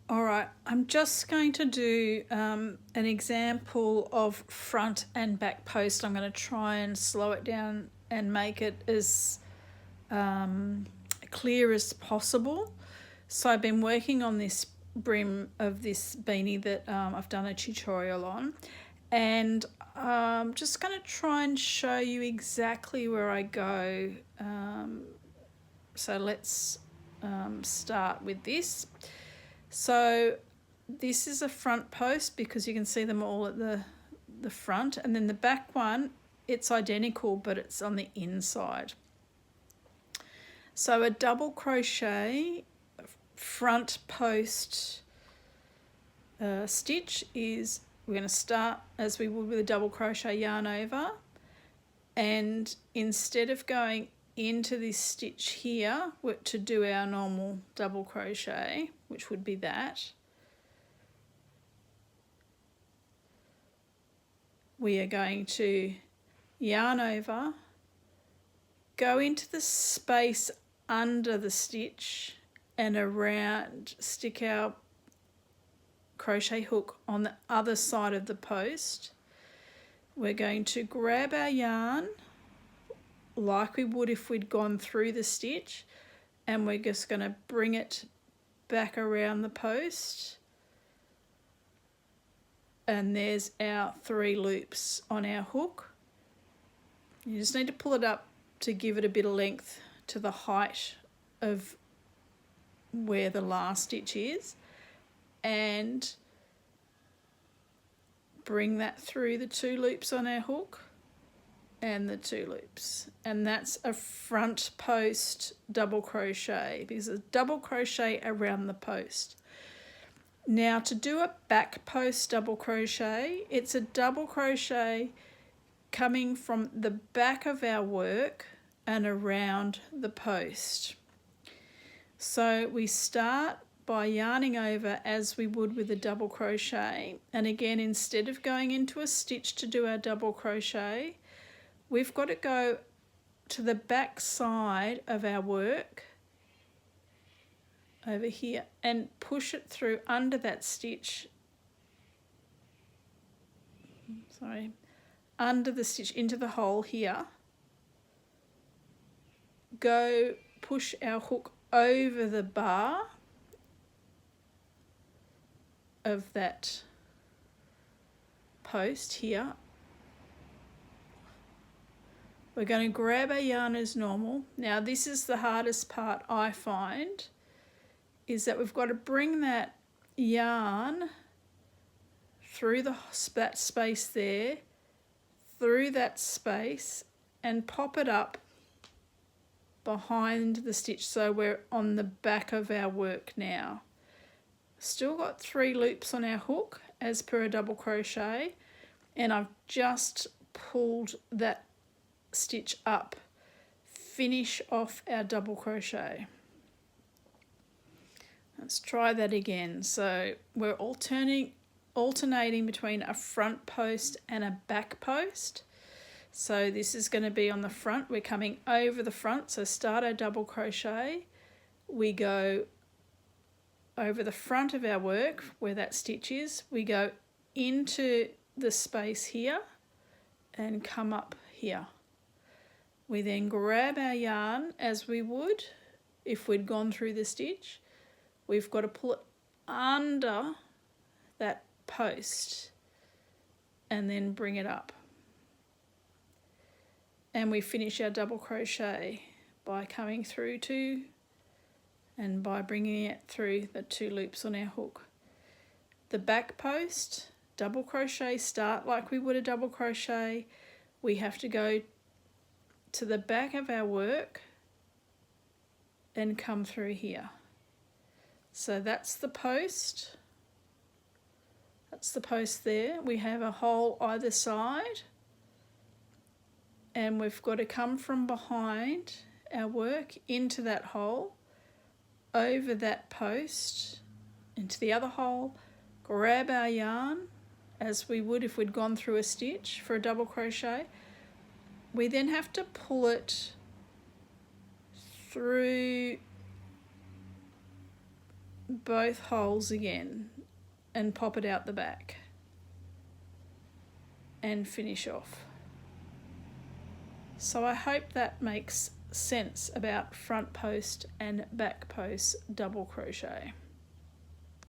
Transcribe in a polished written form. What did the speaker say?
Alright, I'm just going to do an example of front and back post. I'm going to try and slow it down and make it as clear as possible. So I've been working on this brim of this beanie that I've done a tutorial on, and I'm just going to try and show you exactly where I go. So let's start with this. So this is a front post because you can see them all at the front, and then the back one, it's identical but it's on the inside. So a double crochet front post stitch is, we're going to start as we would with a double crochet yarn over, and instead of going into this stitch here to do our normal double crochet, which would be that, we are going to yarn over, go into the space under the stitch and around, stick our crochet hook on the other side of the post. We're going to grab our yarn like we would if we'd gone through the stitch, and we're just going to bring it back around the post, and there's our 3 loops on our hook. You just need to pull it up to give it a bit of length to the height of where the last stitch is, and bring that through the 2 loops on our hook and the 2 loops, and that's a front post double crochet because it's double crochet around the post. Now to do a back post double crochet, it's a double crochet coming from the back of our work and around the post. So we start by yarning over as we would with a double crochet, and again, instead of going into a stitch to do our double crochet, we've got to go to the back side of our work over here and push it through under that stitch, under the stitch into the hole here. Go push our hook over the bar of that post here. We're going to grab our yarn as normal. Now this is the hardest part I find, is that we've got to bring that yarn through that space there, through that space, and pop it up behind the stitch, so we're on the back of our work now. Still got 3 loops on our hook as per a double crochet, and I've just pulled that stitch up, finish off our double crochet. Let's try that again. So we're alternating between a front post and a back post. So this is going to be on the front. We're coming over the front, so start our double crochet. We go over the front of our work where that stitch is. We go into the space here and come up here. We then grab our yarn as we would if we'd gone through the stitch. We've got to pull it under that post and then bring it up. And we finish our double crochet by coming through 2 and by bringing it through the 2 loops on our hook. The back post, double crochet, start like we would a double crochet. We have to go to the back of our work and come through here. So that's the post. That's the post there. We have a hole either side, and we've got to come from behind our work into that hole, over that post, into the other hole, grab our yarn as we would if we'd gone through a stitch for a double crochet. We then have to pull it through both holes again and pop it out the back and finish off. So I hope that makes sense about front post and back post double crochet.